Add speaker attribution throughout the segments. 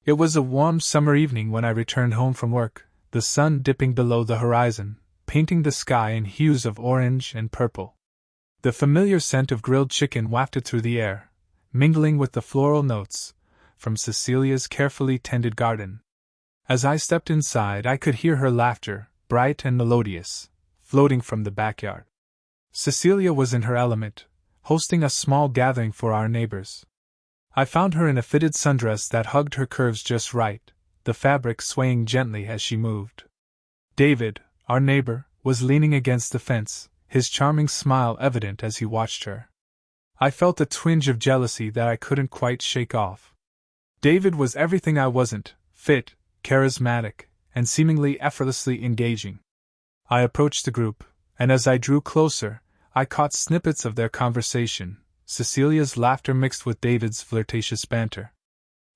Speaker 1: It was a warm summer evening when I returned home from work, the sun dipping below the horizon, painting the sky in hues of orange and purple. The familiar scent of grilled chicken wafted through the air, mingling with the floral notes from Cecilia's carefully tended garden. As I stepped inside, I could hear her laughter, bright and melodious, floating from the backyard. Cecilia was in her element, hosting a small gathering for our neighbors. I found her in a fitted sundress that hugged her curves just right, the fabric swaying gently as she moved. David, our neighbor, was leaning against the fence, his charming smile evident as he watched her. I felt a twinge of jealousy that I couldn't quite shake off. David was everything I wasn't: fit, charismatic, and seemingly effortlessly engaging. I approached the group, and as I drew closer, I caught snippets of their conversation, Cecilia's laughter mixed with David's flirtatious banter.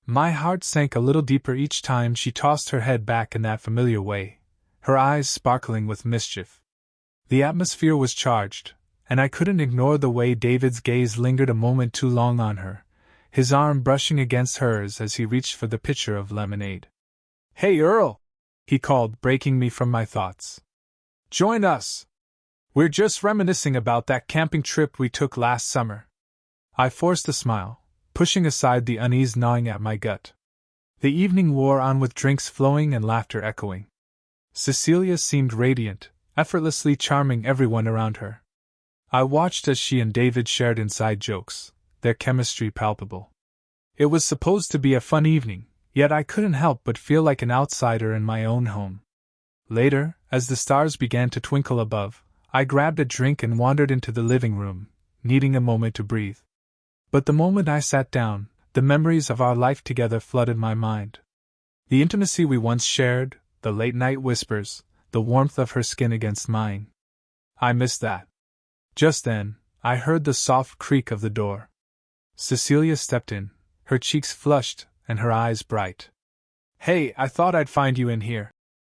Speaker 1: My heart sank a little deeper each time she tossed her head back in that familiar way, her eyes sparkling with mischief. The atmosphere was charged, and I couldn't ignore the way David's gaze lingered a moment too long on her, his arm brushing against hers as he reached for the pitcher of lemonade. "Hey, Earl!" he called, breaking me from my thoughts. "Join us! We're just reminiscing about that camping trip we took last summer." I forced a smile, pushing aside the unease gnawing at my gut. The evening wore on with drinks flowing and laughter echoing. Cecilia seemed radiant, effortlessly charming everyone around her. I watched as she and David shared inside jokes, their chemistry palpable. It was supposed to be a fun evening, yet I couldn't help but feel like an outsider in my own home. Later, as the stars began to twinkle above, I grabbed a drink and wandered into the living room, needing a moment to breathe. But the moment I sat down, the memories of our life together flooded my mind. The intimacy we once shared, the late-night whispers, the warmth of her skin against mine. I missed that. Just then, I heard the soft creak of the door. Cecilia stepped in, her cheeks flushed and her eyes bright. "Hey, I thought I'd find you in here,"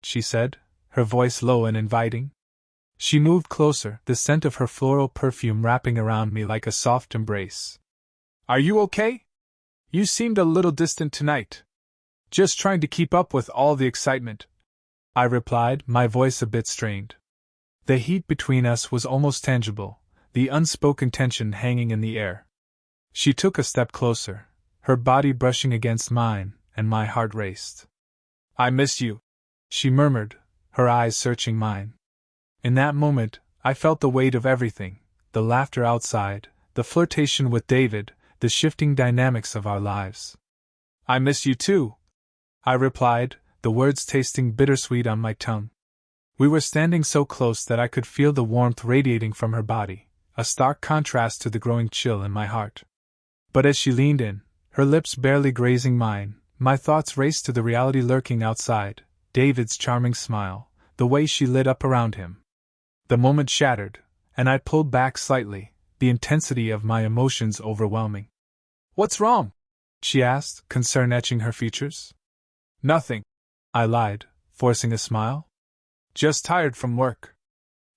Speaker 1: she said, her voice low and inviting. She moved closer, the scent of her floral perfume wrapping around me like a soft embrace. "Are you okay? You seemed a little distant tonight." "Just trying to keep up with all the excitement," I replied, my voice a bit strained. The heat between us was almost tangible, the unspoken tension hanging in the air. She took a step closer, her body brushing against mine, and my heart raced. "I miss you," she murmured, her eyes searching mine. In that moment, I felt the weight of everything: the laughter outside, the flirtation with David, the shifting dynamics of our lives. "I miss you too," I replied, the words tasting bittersweet on my tongue. We were standing so close that I could feel the warmth radiating from her body, a stark contrast to the growing chill in my heart. But as she leaned in, her lips barely grazing mine, my thoughts raced to the reality lurking outside: David's charming smile, the way she lit up around him. The moment shattered, and I pulled back slightly, the intensity of my emotions overwhelming. "What's wrong?" she asked, concern etching her features. "Nothing," I lied, forcing a smile. "Just tired from work."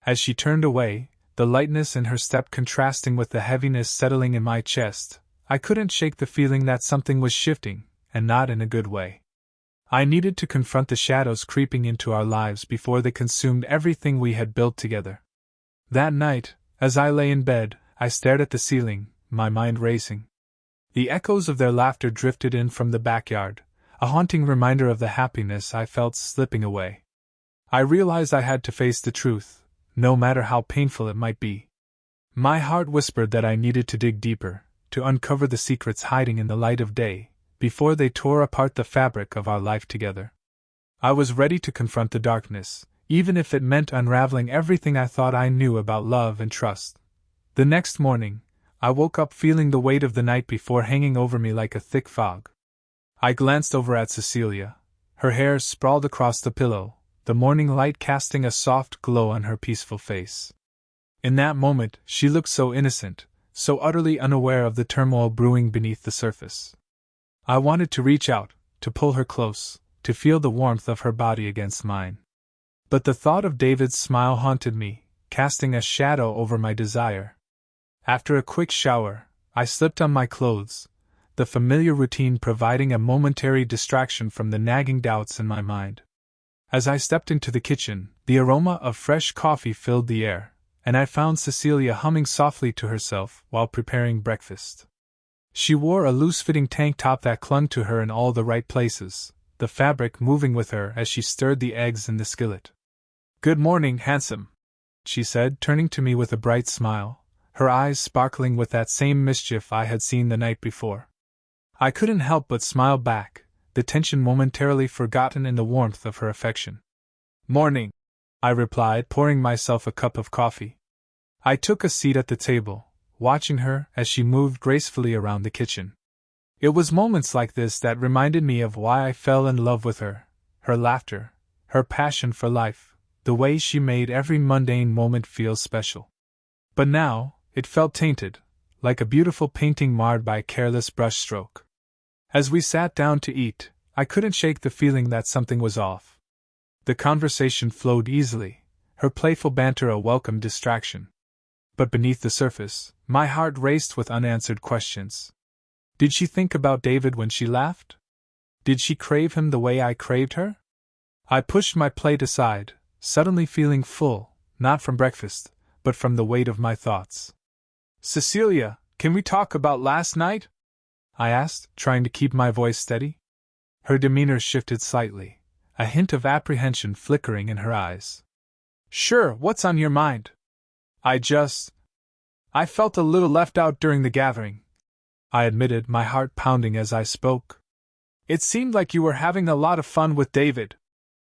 Speaker 1: As she turned away, the lightness in her step contrasting with the heaviness settling in my chest, I couldn't shake the feeling that something was shifting, and not in a good way. I needed to confront the shadows creeping into our lives before they consumed everything we had built together. That night, as I lay in bed, I stared at the ceiling, my mind racing. The echoes of their laughter drifted in from the backyard, a haunting reminder of the happiness I felt slipping away. I realized I had to face the truth, no matter how painful it might be. My heart whispered that I needed to dig deeper, to uncover the secrets hiding in the light of day, before they tore apart the fabric of our life together. I was ready to confront the darkness, even if it meant unraveling everything I thought I knew about love and trust. The next morning, I woke up feeling the weight of the night before hanging over me like a thick fog. I glanced over at Cecilia, her hair sprawled across the pillow, the morning light casting a soft glow on her peaceful face. In that moment, she looked so innocent, so utterly unaware of the turmoil brewing beneath the surface. I wanted to reach out, to pull her close, to feel the warmth of her body against mine. But the thought of David's smile haunted me, casting a shadow over my desire. After a quick shower, I slipped on my clothes, the familiar routine providing a momentary distraction from the nagging doubts in my mind. As I stepped into the kitchen, the aroma of fresh coffee filled the air, and I found Cecilia humming softly to herself while preparing breakfast. She wore a loose-fitting tank top that clung to her in all the right places, the fabric moving with her as she stirred the eggs in the skillet. "Good morning, handsome," she said, turning to me with a bright smile, her eyes sparkling with that same mischief I had seen the night before. I couldn't help but smile back, the tension momentarily forgotten in the warmth of her affection. "Morning," I replied, pouring myself a cup of coffee. I took a seat at the table, watching her as she moved gracefully around the kitchen. It was moments like this that reminded me of why I fell in love with her: her laughter, her passion for life, the way she made every mundane moment feel special. But now, it felt tainted, like a beautiful painting marred by a careless brushstroke. As we sat down to eat, I couldn't shake the feeling that something was off. The conversation flowed easily, her playful banter a welcome distraction. But beneath the surface, my heart raced with unanswered questions. Did she think about David when she laughed? Did she crave him the way I craved her? I pushed my plate aside, suddenly feeling full, not from breakfast, but from the weight of my thoughts. "Cecilia, can we talk about last night?" I asked, trying to keep my voice steady. Her demeanor shifted slightly, a hint of apprehension flickering in her eyes. "Sure, what's on your mind?" I felt a little left out during the gathering," I admitted, my heart pounding as I spoke. "It seemed like you were having a lot of fun with David."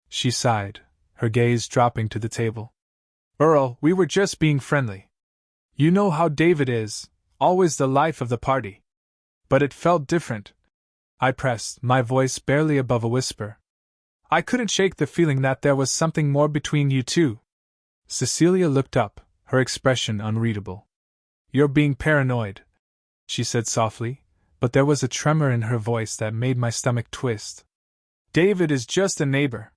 Speaker 1: She sighed, her gaze dropping to the table. "Earl, we were just being friendly. You know how David is, always the life of the party." "But it felt different," I pressed, my voice barely above a whisper. "I couldn't shake the feeling that there was something more between you two." Cecilia looked up, her expression unreadable. "You're being paranoid," she said softly, but there was a tremor in her voice that made my stomach twist. "David is just a neighbor.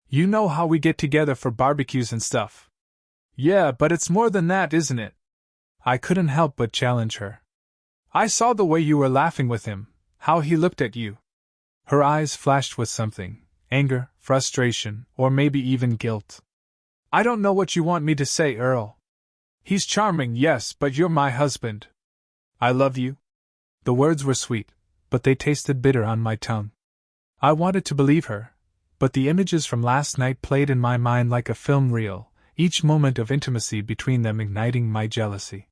Speaker 1: You know how we get together for barbecues and stuff." "Yeah, but it's more than that, isn't it?" I couldn't help but challenge her. "I saw the way you were laughing with him, how he looked at you." Her eyes flashed with something: anger, frustration, or maybe even guilt. "I don't know what you want me to say, Earl. He's charming, yes, but you're my husband. I love you." The words were sweet, but they tasted bitter on my tongue. I wanted to believe her, but the images from last night played in my mind like a film reel, each moment of intimacy between them igniting my jealousy.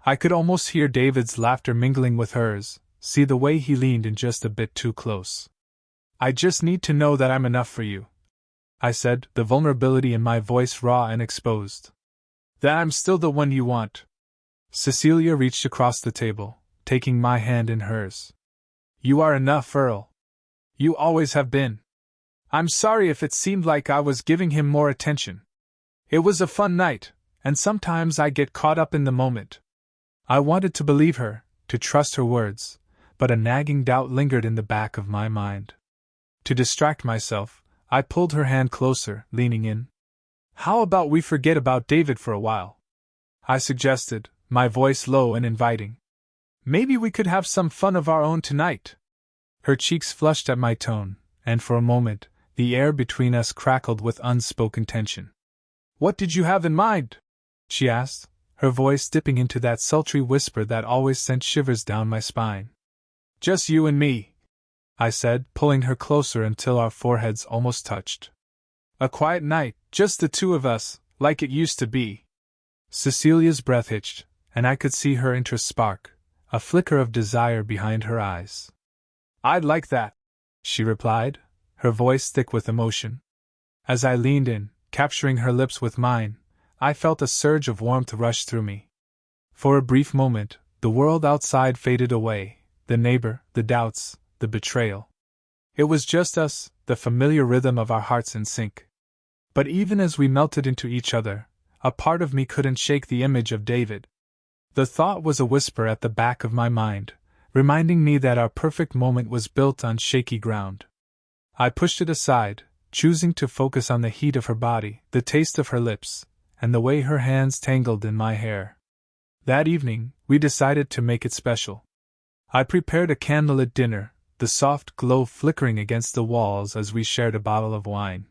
Speaker 1: I could almost hear David's laughter mingling with hers, see the way he leaned in just a bit too close. "I just need to know that I'm enough for you," I said, the vulnerability in my voice raw and exposed. "That I'm still the one you want." Cecilia reached across the table, taking my hand in hers. "You are enough, Earl. You always have been. I'm sorry if it seemed like I was giving him more attention. It was a fun night, and sometimes I get caught up in the moment." I wanted to believe her, to trust her words, but a nagging doubt lingered in the back of my mind. To distract myself, I pulled her hand closer, leaning in. "How about we forget about David for a while?" I suggested, my voice low and inviting. "Maybe we could have some fun of our own tonight." Her cheeks flushed at my tone, and for a moment, the air between us crackled with unspoken tension. "What did you have in mind?" she asked, her voice dipping into that sultry whisper that always sent shivers down my spine. "Just you and me," I said, pulling her closer until our foreheads almost touched. "A quiet night, just the two of us, like it used to be." Cecilia's breath hitched, and I could see her interest spark, a flicker of desire behind her eyes. "I'd like that," she replied, her voice thick with emotion. As I leaned in, capturing her lips with mine, I felt a surge of warmth rush through me. For a brief moment, the world outside faded away, the neighbor, the doubts, the betrayal. It was just us, the familiar rhythm of our hearts in sync. But even as we melted into each other, a part of me couldn't shake the image of David. The thought was a whisper at the back of my mind, reminding me that our perfect moment was built on shaky ground. I pushed it aside, choosing to focus on the heat of her body, the taste of her lips, and the way her hands tangled in my hair. That evening, we decided to make it special. I prepared a candlelit dinner, the soft glow flickering against the walls as we shared a bottle of wine.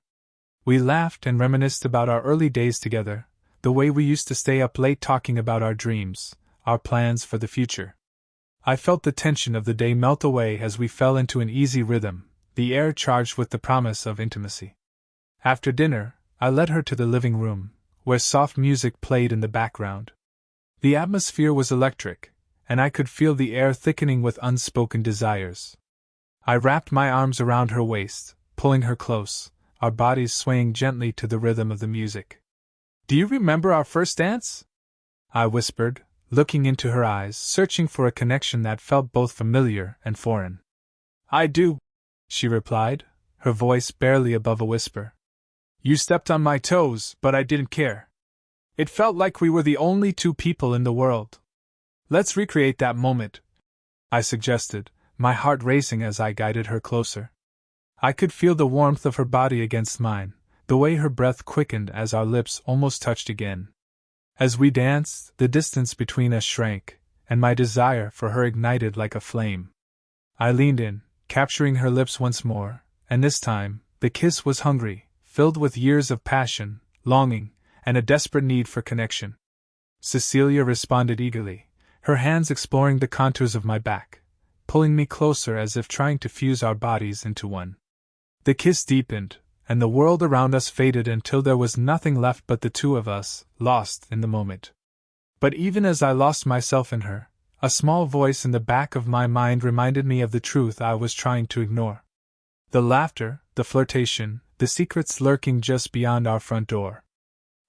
Speaker 1: We laughed and reminisced about our early days together, the way we used to stay up late talking about our dreams, our plans for the future. I felt the tension of the day melt away as we fell into an easy rhythm, the air charged with the promise of intimacy. After dinner, I led her to the living room, where soft music played in the background. The atmosphere was electric, and I could feel the air thickening with unspoken desires. I wrapped my arms around her waist, pulling her close, our bodies swaying gently to the rhythm of the music. "Do you remember our first dance?" I whispered, looking into her eyes, searching for a connection that felt both familiar and foreign. "I do," she replied, her voice barely above a whisper. "You stepped on my toes, but I didn't care. It felt like we were the only two people in the world. Let's recreate that moment," I suggested, my heart racing as I guided her closer. I could feel the warmth of her body against mine, the way her breath quickened as our lips almost touched again. As we danced, the distance between us shrank, and my desire for her ignited like a flame. I leaned in, capturing her lips once more, and this time, the kiss was hungry, filled with years of passion, longing, and a desperate need for connection. Cecilia responded eagerly, her hands exploring the contours of my back, pulling me closer as if trying to fuse our bodies into one. The kiss deepened, and the world around us faded until there was nothing left but the two of us, lost in the moment. But even as I lost myself in her, a small voice in the back of my mind reminded me of the truth I was trying to ignore. The laughter, the flirtation, the secrets lurking just beyond our front door.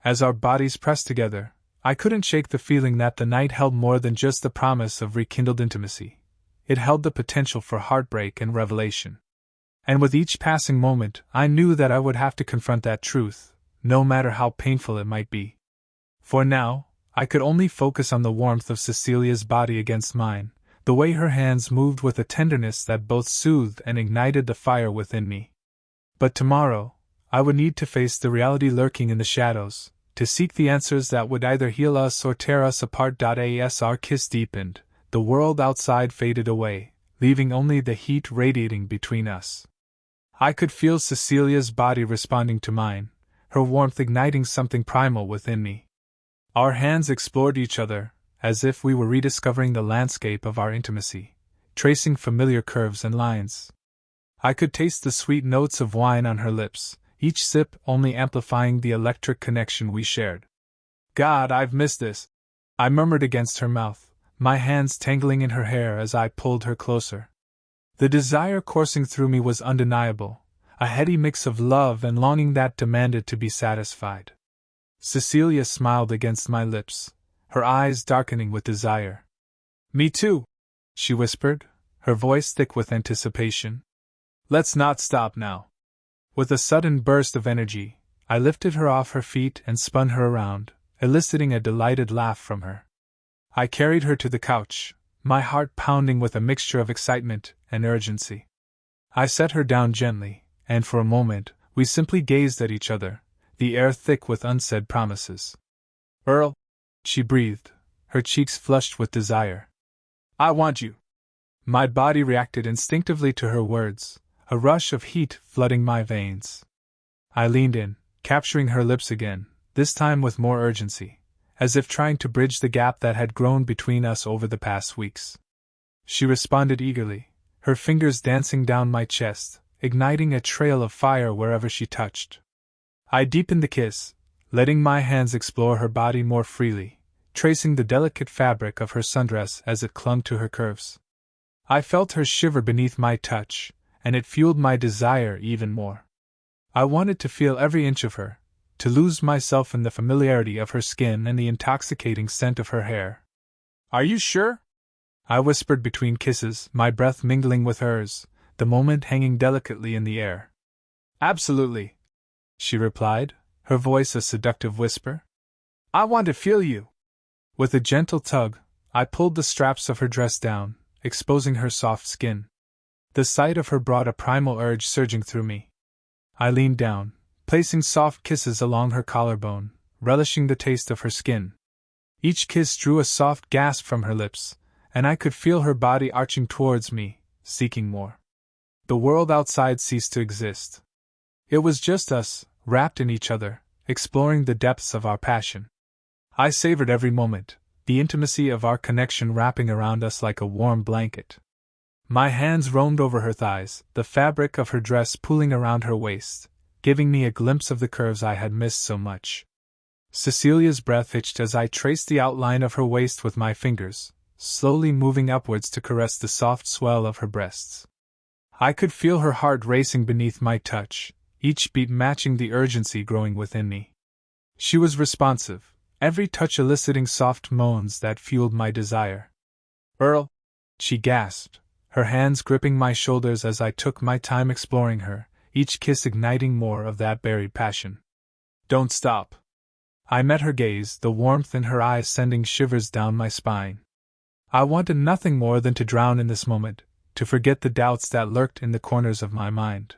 Speaker 1: As our bodies pressed together, I couldn't shake the feeling that the night held more than just the promise of rekindled intimacy. It held the potential for heartbreak and revelation. And with each passing moment, I knew that I would have to confront that truth, no matter how painful it might be. For now, I could only focus on the warmth of Cecilia's body against mine, the way her hands moved with a tenderness that both soothed and ignited the fire within me. But tomorrow, I would need to face the reality lurking in the shadows, to seek the answers that would either heal us or tear us apart. As our kiss deepened, the world outside faded away, leaving only the heat radiating between us. I could feel Cecilia's body responding to mine, her warmth igniting something primal within me. Our hands explored each other, as if we were rediscovering the landscape of our intimacy, tracing familiar curves and lines. I could taste the sweet notes of wine on her lips, each sip only amplifying the electric connection we shared. "God, I've missed this," I murmured against her mouth, my hands tangling in her hair as I pulled her closer. The desire coursing through me was undeniable, a heady mix of love and longing that demanded to be satisfied. Cecilia smiled against my lips, her eyes darkening with desire. "Me too," she whispered, her voice thick with anticipation. "Let's not stop now." With a sudden burst of energy, I lifted her off her feet and spun her around, eliciting a delighted laugh from her. I carried her to the couch, my heart pounding with a mixture of excitement and urgency. I set her down gently, and for a moment, we simply gazed at each other, the air thick with unsaid promises. "Earl," she breathed, her cheeks flushed with desire. "I want you." My body reacted instinctively to her words, a rush of heat flooding my veins. I leaned in, capturing her lips again, this time with more urgency, as if trying to bridge the gap that had grown between us over the past weeks. She responded eagerly, her fingers dancing down my chest, igniting a trail of fire wherever she touched. I deepened the kiss, letting my hands explore her body more freely, tracing the delicate fabric of her sundress as it clung to her curves. I felt her shiver beneath my touch, and it fueled my desire even more. I wanted to feel every inch of her, to lose myself in the familiarity of her skin and the intoxicating scent of her hair. "Are you sure?" I whispered between kisses, my breath mingling with hers, the moment hanging delicately in the air. "Absolutely," she replied, her voice a seductive whisper. "I want to feel you." With a gentle tug, I pulled the straps of her dress down, exposing her soft skin. The sight of her brought a primal urge surging through me. I leaned down, placing soft kisses along her collarbone, relishing the taste of her skin. Each kiss drew a soft gasp from her lips, and I could feel her body arching towards me, seeking more. The world outside ceased to exist. It was just us, wrapped in each other, exploring the depths of our passion. I savored every moment, the intimacy of our connection wrapping around us like a warm blanket. My hands roamed over her thighs, the fabric of her dress pooling around her waist, giving me a glimpse of the curves I had missed so much. Cecilia's breath hitched as I traced the outline of her waist with my fingers, slowly moving upwards to caress the soft swell of her breasts. I could feel her heart racing beneath my touch, each beat matching the urgency growing within me. She was responsive, every touch eliciting soft moans that fueled my desire. "Earl," she gasped, her hands gripping my shoulders as I took my time exploring her, each kiss igniting more of that buried passion. "Don't stop." I met her gaze, the warmth in her eyes sending shivers down my spine. I wanted nothing more than to drown in this moment, to forget the doubts that lurked in the corners of my mind.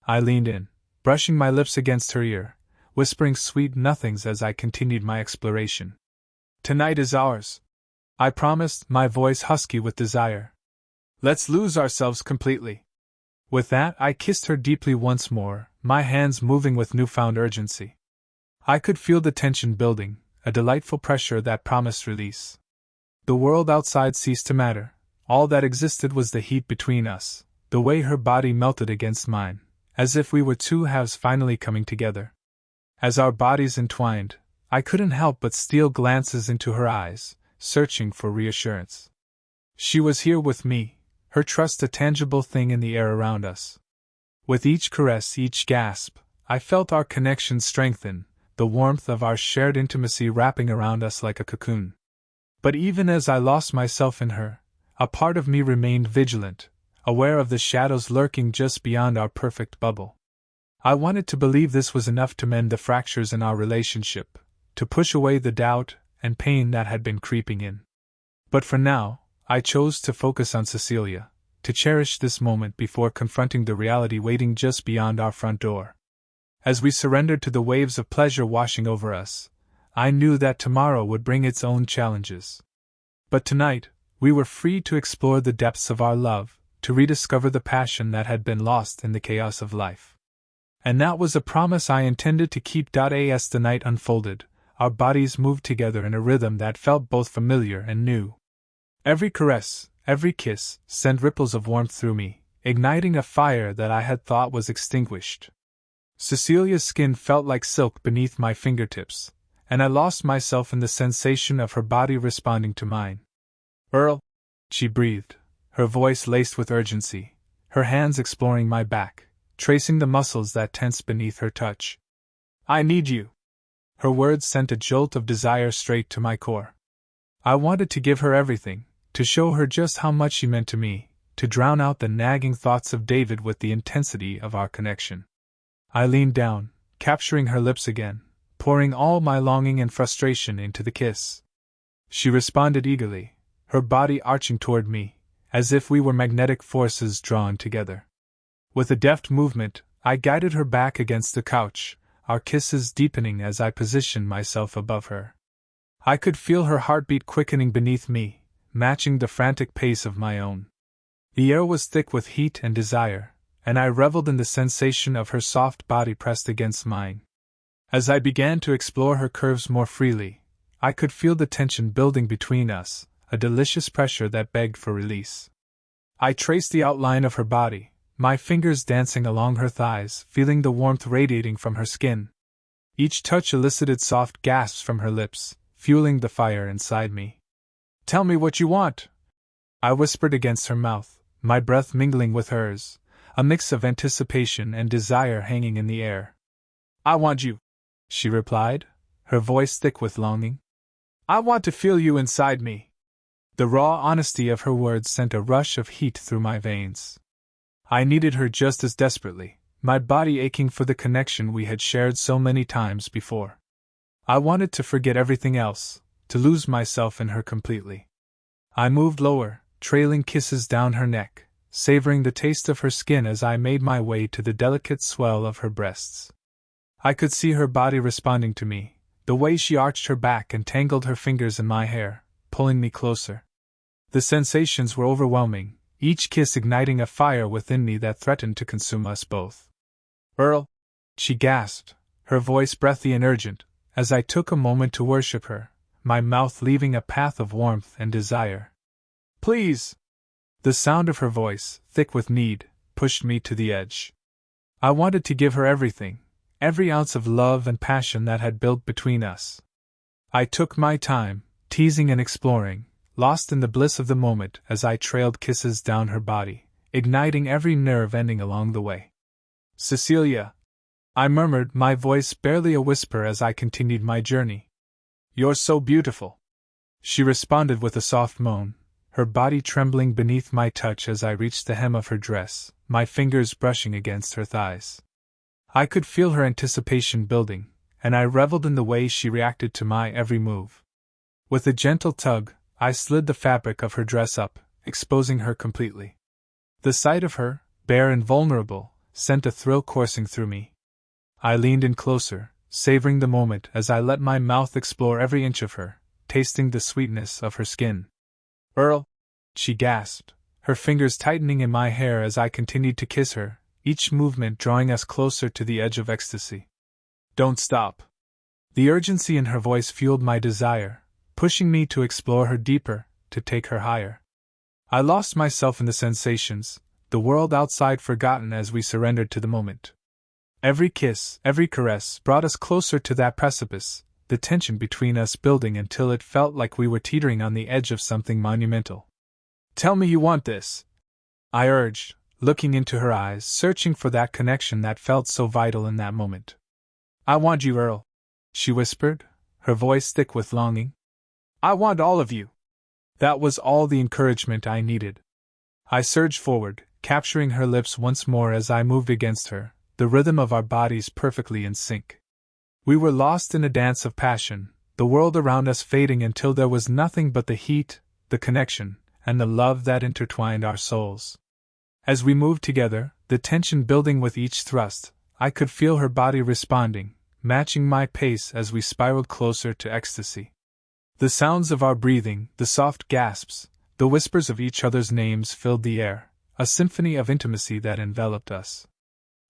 Speaker 1: I leaned in, brushing my lips against her ear, whispering sweet nothings as I continued my exploration. "Tonight is ours," I promised, my voice husky with desire. "Let's lose ourselves completely." With that, I kissed her deeply once more, my hands moving with newfound urgency. I could feel the tension building, a delightful pressure that promised release. The world outside ceased to matter. All that existed was the heat between us, the way her body melted against mine, as if we were two halves finally coming together. As our bodies entwined, I couldn't help but steal glances into her eyes, searching for reassurance. She was here with me, her trust a tangible thing in the air around us. With each caress, each gasp, I felt our connection strengthen, the warmth of our shared intimacy wrapping around us like a cocoon. But even as I lost myself in her, a part of me remained vigilant, aware of the shadows lurking just beyond our perfect bubble. I wanted to believe this was enough to mend the fractures in our relationship, to push away the doubt and pain that had been creeping in. But for now, I chose to focus on Cecilia, to cherish this moment before confronting the reality waiting just beyond our front door. As we surrendered to the waves of pleasure washing over us, I knew that tomorrow would bring its own challenges. But tonight, we were free to explore the depths of our love, to rediscover the passion that had been lost in the chaos of life. And that was a promise I intended to keep. As the night unfolded, our bodies moved together in a rhythm that felt both familiar and new. Every caress, every kiss, sent ripples of warmth through me, igniting a fire that I had thought was extinguished. Cecilia's skin felt like silk beneath my fingertips, and I lost myself in the sensation of her body responding to mine. "Earl," she breathed, her voice laced with urgency, her hands exploring my back, tracing the muscles that tensed beneath her touch. "I need you." Her words sent a jolt of desire straight to my core. I wanted to give her everything, to show her just how much she meant to me, to drown out the nagging thoughts of David with the intensity of our connection. I leaned down, capturing her lips again, pouring all my longing and frustration into the kiss. She responded eagerly, her body arching toward me, as if we were magnetic forces drawn together. With a deft movement, I guided her back against the couch, our kisses deepening as I positioned myself above her. I could feel her heartbeat quickening beneath me, matching the frantic pace of my own. The air was thick with heat and desire, and I reveled in the sensation of her soft body pressed against mine. As I began to explore her curves more freely, I could feel the tension building between us, a delicious pressure that begged for release. I traced the outline of her body, my fingers dancing along her thighs, feeling the warmth radiating from her skin. Each touch elicited soft gasps from her lips, fueling the fire inside me. "Tell me what you want," I whispered against her mouth, my breath mingling with hers, a mix of anticipation and desire hanging in the air. "I want you," she replied, her voice thick with longing. "I want to feel you inside me." The raw honesty of her words sent a rush of heat through my veins. I needed her just as desperately, my body aching for the connection we had shared so many times before. I wanted to forget everything else, to lose myself in her completely. I moved lower, trailing kisses down her neck, savoring the taste of her skin as I made my way to the delicate swell of her breasts. I could see her body responding to me, the way she arched her back and tangled her fingers in my hair, pulling me closer. The sensations were overwhelming, each kiss igniting a fire within me that threatened to consume us both. "Earl," she gasped, her voice breathy and urgent, as I took a moment to worship her, my mouth leaving a path of warmth and desire. "Please!" The sound of her voice, thick with need, pushed me to the edge. I wanted to give her everything, every ounce of love and passion that had built between us. I took my time, teasing and exploring, lost in the bliss of the moment as I trailed kisses down her body, igniting every nerve ending along the way. "Cecilia," I murmured, my voice barely a whisper as I continued my journey. "You're so beautiful," she responded with a soft moan, her body trembling beneath my touch as I reached the hem of her dress, my fingers brushing against her thighs. I could feel her anticipation building, and I reveled in the way she reacted to my every move. With a gentle tug, I slid the fabric of her dress up, exposing her completely. The sight of her, bare and vulnerable, sent a thrill coursing through me. I leaned in closer, savoring the moment as I let my mouth explore every inch of her, tasting the sweetness of her skin. "Earl," she gasped, her fingers tightening in my hair as I continued to kiss her, each movement drawing us closer to the edge of ecstasy. "Don't stop." The urgency in her voice fueled my desire, pushing me to explore her deeper, to take her higher. I lost myself in the sensations, the world outside forgotten as we surrendered to the moment. Every kiss, every caress brought us closer to that precipice, the tension between us building until it felt like we were teetering on the edge of something monumental. "Tell me you want this," I urged, looking into her eyes, searching for that connection that felt so vital in that moment. "I want you, Earl," she whispered, her voice thick with longing. "I want all of you." That was all the encouragement I needed. I surged forward, capturing her lips once more as I moved against her, the rhythm of our bodies perfectly in sync. We were lost in a dance of passion, the world around us fading until there was nothing but the heat, the connection, and the love that intertwined our souls. As we moved together, the tension building with each thrust, I could feel her body responding, matching my pace as we spiraled closer to ecstasy. The sounds of our breathing, the soft gasps, the whispers of each other's names filled the air, a symphony of intimacy that enveloped us.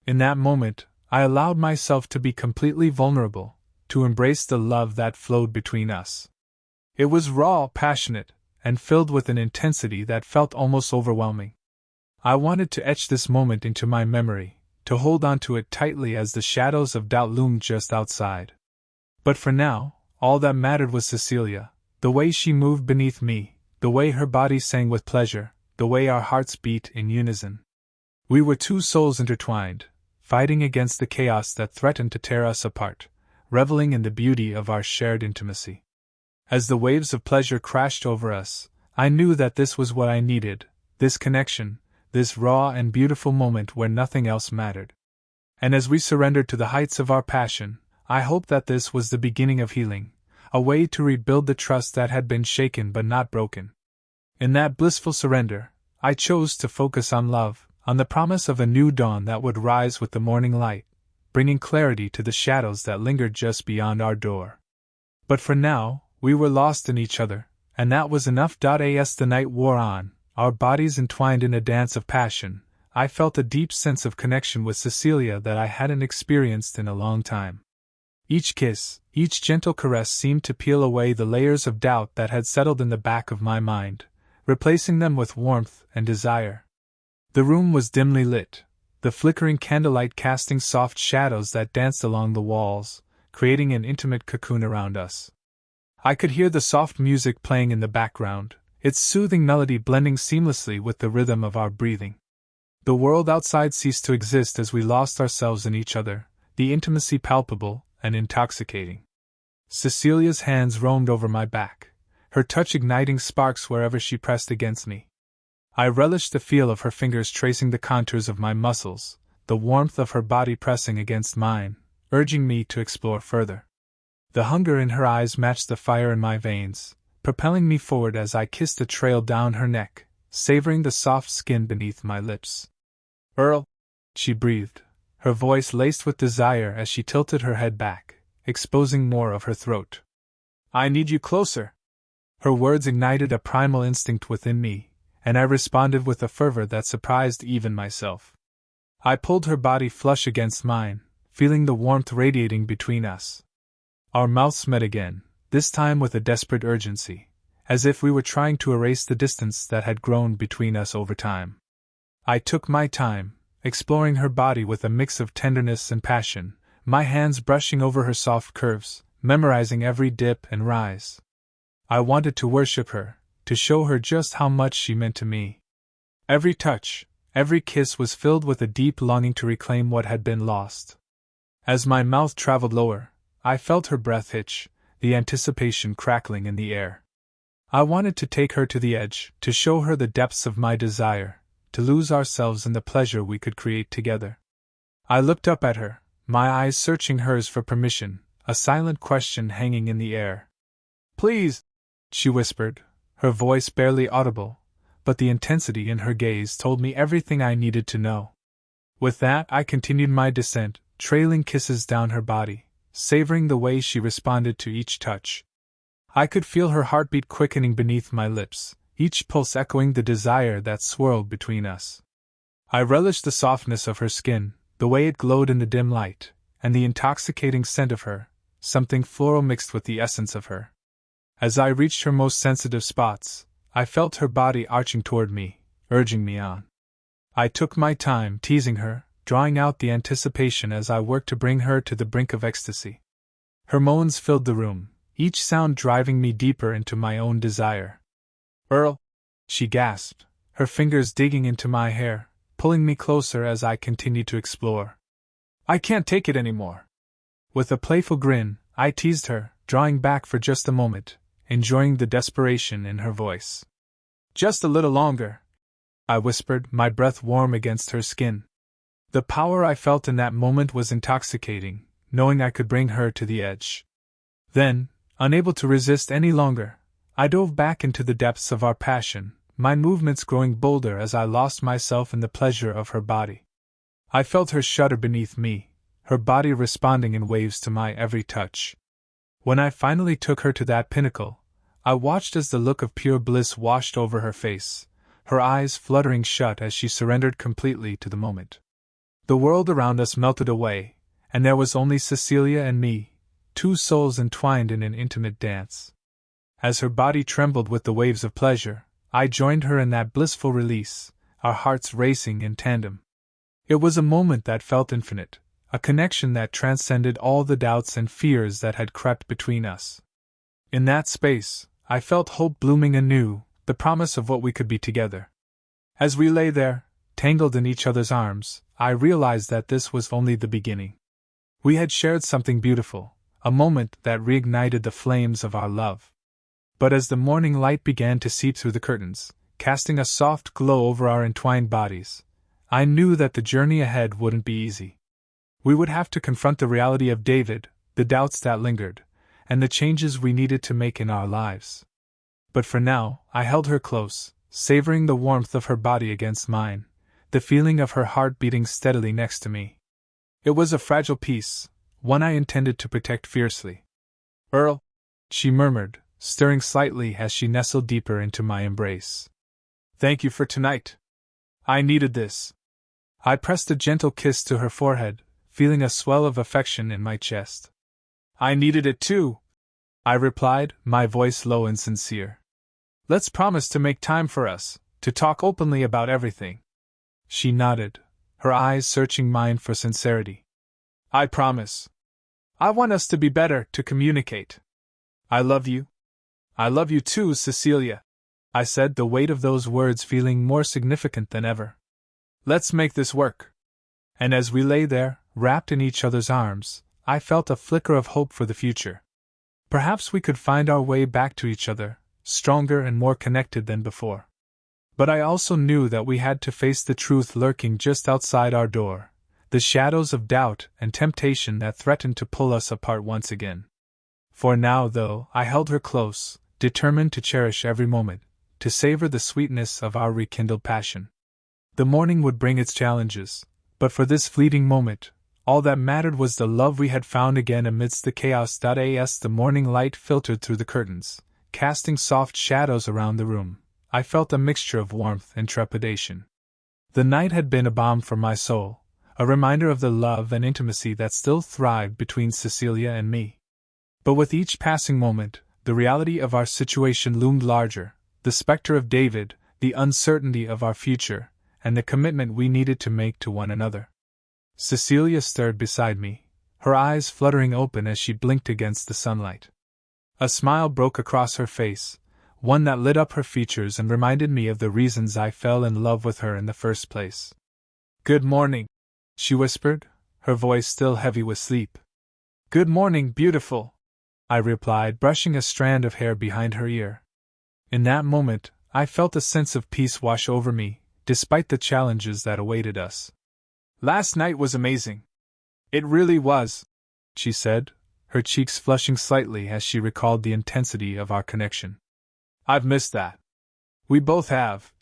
Speaker 1: In that moment, I allowed myself to be completely vulnerable, to embrace the love that flowed between us. It was raw, passionate, and filled with an intensity that felt almost overwhelming. I wanted to etch this moment into my memory, to hold on to it tightly as the shadows of doubt loomed just outside. But for now, all that mattered was Cecilia, the way she moved beneath me, the way her body sang with pleasure, the way our hearts beat in unison. We were two souls intertwined, fighting against the chaos that threatened to tear us apart, reveling in the beauty of our shared intimacy. As the waves of pleasure crashed over us, I knew that this was what I needed, this connection, this raw and beautiful moment where nothing else mattered. And as we surrendered to the heights of our passion, I hoped that this was the beginning of healing, a way to rebuild the trust that had been shaken but not broken. In that blissful surrender, I chose to focus on love, on the promise of a new dawn that would rise with the morning light, bringing clarity to the shadows that lingered just beyond our door. But for now, we were lost in each other, and that was enough. As the night wore on, our bodies entwined in a dance of passion, I felt a deep sense of connection with Cecilia that I hadn't experienced in a long time. Each kiss, each gentle caress seemed to peel away the layers of doubt that had settled in the back of my mind, replacing them with warmth and desire. The room was dimly lit, the flickering candlelight casting soft shadows that danced along the walls, creating an intimate cocoon around us. I could hear the soft music playing in the background, its soothing melody blending seamlessly with the rhythm of our breathing. The world outside ceased to exist as we lost ourselves in each other, the intimacy palpable and intoxicating. Cecilia's hands roamed over my back, her touch igniting sparks wherever she pressed against me. I relished the feel of her fingers tracing the contours of my muscles, the warmth of her body pressing against mine, urging me to explore further. The hunger in her eyes matched the fire in my veins, propelling me forward as I kissed the trail down her neck, savoring the soft skin beneath my lips. "Earl," she breathed, her voice laced with desire as she tilted her head back, exposing more of her throat. "I need you closer." Her words ignited a primal instinct within me, and I responded with a fervor that surprised even myself. I pulled her body flush against mine, feeling the warmth radiating between us. Our mouths met again, this time with a desperate urgency, as if we were trying to erase the distance that had grown between us over time. I took my time, exploring her body with a mix of tenderness and passion, my hands brushing over her soft curves, memorizing every dip and rise. I wanted to worship her, to show her just how much she meant to me. Every touch, every kiss was filled with a deep longing to reclaim what had been lost. As my mouth traveled lower, I felt her breath hitch, the anticipation crackling in the air. I wanted to take her to the edge, to show her the depths of my desire, to lose ourselves in the pleasure we could create together. I looked up at her, my eyes searching hers for permission, a silent question hanging in the air. "Please," she whispered, her voice barely audible, but the intensity in her gaze told me everything I needed to know. With that, I continued my descent, trailing kisses down her body, savoring the way she responded to each touch. I could feel her heartbeat quickening beneath my lips, each pulse echoing the desire that swirled between us. I relished the softness of her skin, the way it glowed in the dim light, and the intoxicating scent of her, something floral mixed with the essence of her. As I reached her most sensitive spots, I felt her body arching toward me, urging me on. I took my time, teasing her, drawing out the anticipation as I worked to bring her to the brink of ecstasy. Her moans filled the room, each sound driving me deeper into my own desire. "Earl," she gasped, her fingers digging into my hair, pulling me closer as I continued to explore. "I can't take it anymore." With a playful grin, I teased her, drawing back for just a moment, enjoying the desperation in her voice. "Just a little longer," I whispered, my breath warm against her skin. The power I felt in that moment was intoxicating, knowing I could bring her to the edge. Then, unable to resist any longer, I dove back into the depths of our passion, my movements growing bolder as I lost myself in the pleasure of her body. I felt her shudder beneath me, her body responding in waves to my every touch. When I finally took her to that pinnacle, I watched as the look of pure bliss washed over her face, her eyes fluttering shut as she surrendered completely to the moment. The world around us melted away, and there was only Cecilia and me, two souls entwined in an intimate dance. As her body trembled with the waves of pleasure, I joined her in that blissful release, our hearts racing in tandem. It was a moment that felt infinite, a connection that transcended all the doubts and fears that had crept between us. In that space, I felt hope blooming anew, the promise of what we could be together. As we lay there, tangled in each other's arms, I realized that this was only the beginning. We had shared something beautiful, a moment that reignited the flames of our love. But as the morning light began to seep through the curtains, casting a soft glow over our entwined bodies, I knew that the journey ahead wouldn't be easy. We would have to confront the reality of David, the doubts that lingered, and the changes we needed to make in our lives. But for now, I held her close, savoring the warmth of her body against mine, the feeling of her heart beating steadily next to me. It was a fragile piece, one I intended to protect fiercely. "Earl," she murmured, stirring slightly as she nestled deeper into my embrace. "Thank you for tonight. I needed this." I pressed a gentle kiss to her forehead, feeling a swell of affection in my chest. "I needed it too," I replied, my voice low and sincere. "Let's promise to make time for us, to talk openly about everything." She nodded, her eyes searching mine for sincerity. "I promise. I want us to be better, to communicate. I love you. I love you too, Cecilia," I said, the weight of those words feeling more significant than ever. "Let's make this work." And as we lay there, wrapped in each other's arms, I felt a flicker of hope for the future. Perhaps we could find our way back to each other, stronger and more connected than before. But I also knew that we had to face the truth lurking just outside our door, the shadows of doubt and temptation that threatened to pull us apart once again. For now, though, I held her close, determined to cherish every moment, to savor the sweetness of our rekindled passion. The morning would bring its challenges, but for this fleeting moment, all that mattered was the love we had found again amidst the chaos. As the morning light filtered through the curtains, casting soft shadows around the room. I felt a mixture of warmth and trepidation. The night had been a balm for my soul, a reminder of the love and intimacy that still thrived between Cecilia and me. But with each passing moment, the reality of our situation loomed larger, the specter of David, the uncertainty of our future, and the commitment we needed to make to one another. Cecilia stirred beside me, her eyes fluttering open as she blinked against the sunlight. A smile broke across her face, one that lit up her features and reminded me of the reasons I fell in love with her in the first place. "Good morning," she whispered, her voice still heavy with sleep. "Good morning, beautiful," I replied, brushing a strand of hair behind her ear. In that moment, I felt a sense of peace wash over me, despite the challenges that awaited us. "Last night was amazing. It really was," she said, her cheeks flushing slightly as she recalled the intensity of our connection. "I've missed that." "We both have,"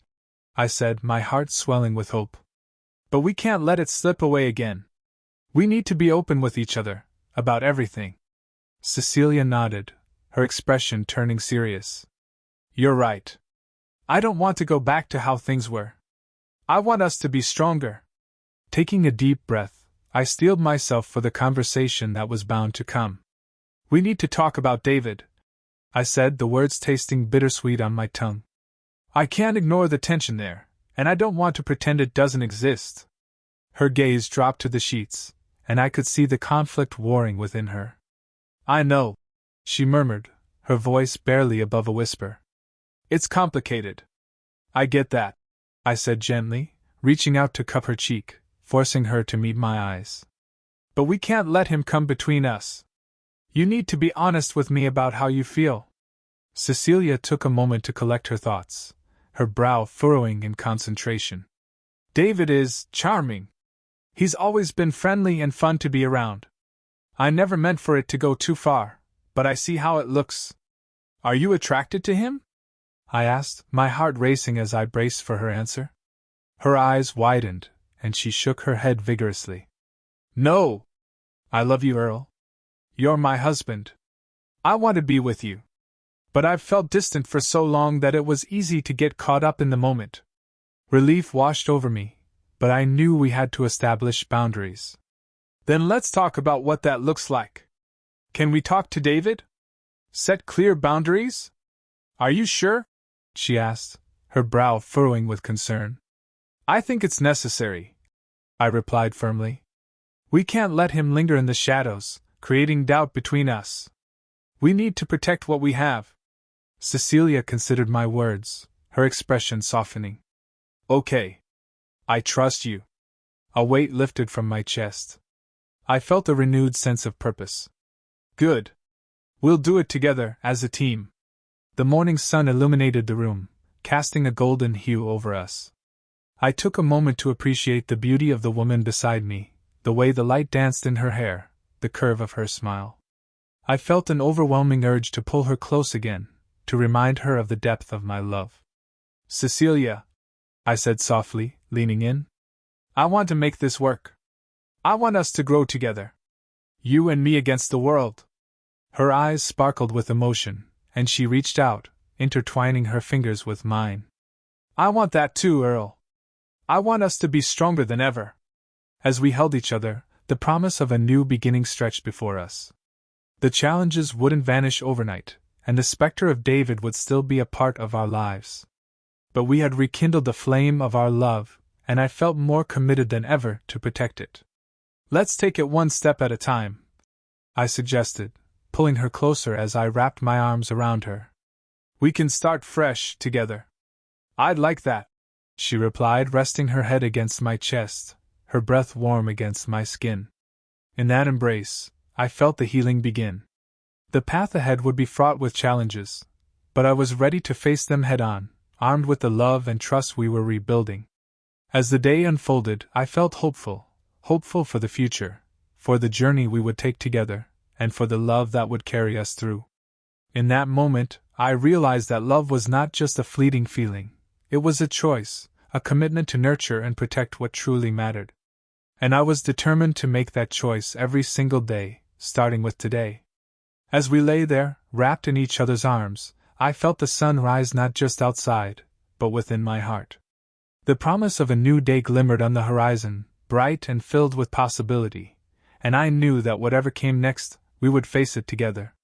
Speaker 1: I said, my heart swelling with hope. "But we can't let it slip away again. We need to be open with each other, about everything." Cecilia nodded, her expression turning serious. "You're right. I don't want to go back to how things were. I want us to be stronger." Taking a deep breath, I steeled myself for the conversation that was bound to come. "We need to talk about David," I said, the words tasting bittersweet on my tongue. "I can't ignore the tension there, and I don't want to pretend it doesn't exist." Her gaze dropped to the sheets, and I could see the conflict warring within her. "I know," she murmured, her voice barely above a whisper. "It's complicated." "I get that," I said gently, reaching out to cup her cheek, forcing her to meet my eyes. "But we can't let him come between us. You need to be honest with me about how you feel." Cecilia took a moment to collect her thoughts, her brow furrowing in concentration. "David is charming. He's always been friendly and fun to be around. I never meant for it to go too far, but I see how it looks." "Are you attracted to him?" I asked, my heart racing as I braced for her answer. Her eyes widened, and she shook her head vigorously. "No. I love you, Earl. You're my husband. I want to be with you. But I've felt distant for so long that it was easy to get caught up in the moment." Relief washed over me, but I knew we had to establish boundaries. "Then let's talk about what that looks like. Can we talk to David? Set clear boundaries? Are you sure?" she asked, her brow furrowing with concern. "I think it's necessary," I replied firmly. "We can't let him linger in the shadows, creating doubt between us. We need to protect what we have." Cecilia considered my words, her expression softening. "Okay. I trust you." A weight lifted from my chest. I felt a renewed sense of purpose. "Good. We'll do it together, as a team." The morning sun illuminated the room, casting a golden hue over us. I took a moment to appreciate the beauty of the woman beside me, the way the light danced in her hair, the curve of her smile. I felt an overwhelming urge to pull her close again, to remind her of the depth of my love. "Cecilia," I said softly, leaning in, "I want to make this work. I want us to grow together. You and me against the world." Her eyes sparkled with emotion, and she reached out, intertwining her fingers with mine. "I want that too, Earl. I want us to be stronger than ever." As we held each other, the promise of a new beginning stretched before us. The challenges wouldn't vanish overnight, and the specter of David would still be a part of our lives. But we had rekindled the flame of our love, and I felt more committed than ever to protect it. "Let's take it one step at a time," I suggested, pulling her closer as I wrapped my arms around her. "We can start fresh, together." "I'd like that," she replied, resting her head against my chest, her breath warm against my skin. In that embrace, I felt the healing begin. The path ahead would be fraught with challenges, but I was ready to face them head-on, armed with the love and trust we were rebuilding. As the day unfolded, I felt hopeful for the future, for the journey we would take together, and for the love that would carry us through. In that moment, I realized that love was not just a fleeting feeling, it was a choice, a commitment to nurture and protect what truly mattered. And I was determined to make that choice every single day, starting with today. As we lay there, wrapped in each other's arms, I felt the sun rise not just outside, but within my heart. The promise of a new day glimmered on the horizon, bright and filled with possibility, and I knew that whatever came next, we would face it together.